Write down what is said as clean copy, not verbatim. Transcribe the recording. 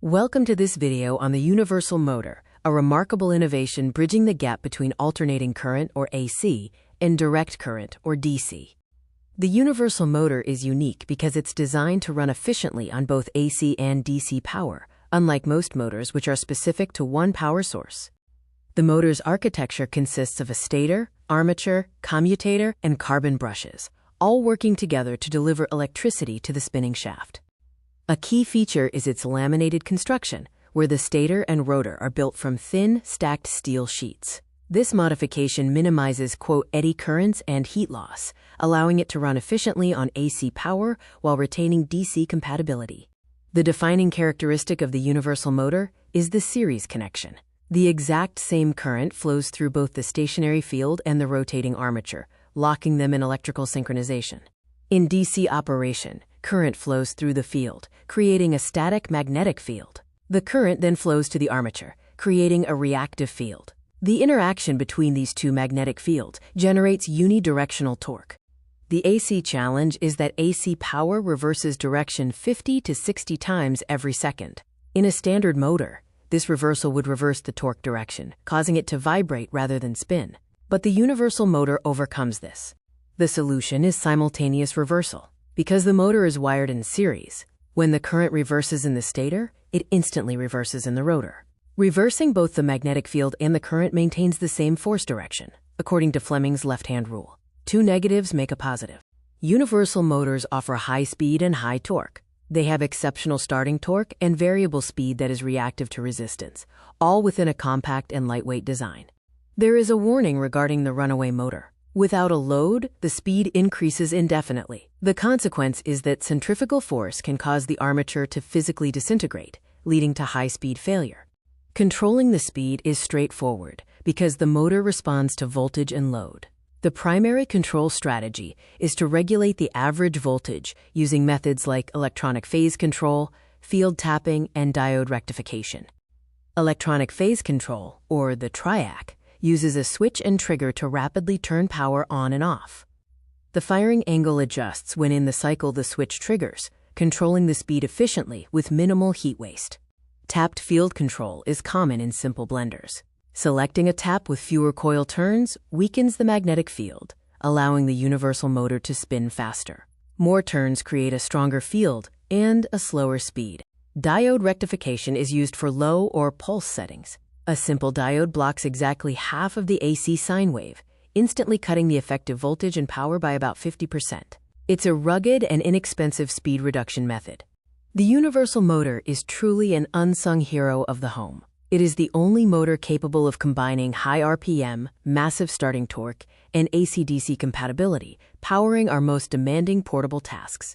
Welcome to this video on the universal motor, a remarkable innovation bridging the gap between alternating current, or AC, and direct current, or DC. The universal motor is unique because it's designed to run efficiently on both AC and DC power, unlike most motors which are specific to one power source. The motor's architecture consists of a stator, armature, commutator, and carbon brushes, all working together to deliver electricity to the spinning shaft. A key feature is its laminated construction, where the stator and rotor are built from thin, stacked steel sheets. This modification minimizes, eddy currents and heat loss, allowing it to run efficiently on AC power while retaining DC compatibility. The defining characteristic of the universal motor is the series connection. The exact same current flows through both the stationary field and the rotating armature, locking them in electrical synchronization. In DC operation, current flows through the field, creating a static magnetic field. The current then flows to the armature, creating a reactive field. The interaction between these two magnetic fields generates unidirectional torque. The AC challenge is that AC power reverses direction 50 to 60 times every second. In a standard motor, this reversal would reverse the torque direction, causing it to vibrate rather than spin. But the universal motor overcomes this. The solution is simultaneous reversal. Because the motor is wired in series, when the current reverses in the stator, it instantly reverses in the rotor. Reversing both the magnetic field and the current maintains the same force direction, according to Fleming's left-hand rule. Two negatives make a positive. Universal motors offer high speed and high torque. They have exceptional starting torque and variable speed that is reactive to resistance, all within a compact and lightweight design. There is a warning regarding the runaway motor. Without a load, the speed increases indefinitely. The consequence is that centrifugal force can cause the armature to physically disintegrate, leading to high-speed failure. Controlling the speed is straightforward because the motor responds to voltage and load. The primary control strategy is to regulate the average voltage using methods like electronic phase control, field tapping, and diode rectification. Electronic phase control, or the triac, uses a switch and trigger to rapidly turn power on and off. The firing angle adjusts when in the cycle the switch triggers, controlling the speed efficiently with minimal heat waste. Tapped field control is common in simple blenders. Selecting a tap with fewer coil turns weakens the magnetic field, allowing the universal motor to spin faster. More turns create a stronger field and a slower speed. Diode rectification is used for low or pulse settings. A simple diode blocks exactly half of the AC sine wave, instantly cutting the effective voltage and power by about 50%. It's a rugged and inexpensive speed reduction method. The universal motor is truly an unsung hero of the home. It is the only motor capable of combining high RPM, massive starting torque, and AC-DC compatibility, powering our most demanding portable tasks.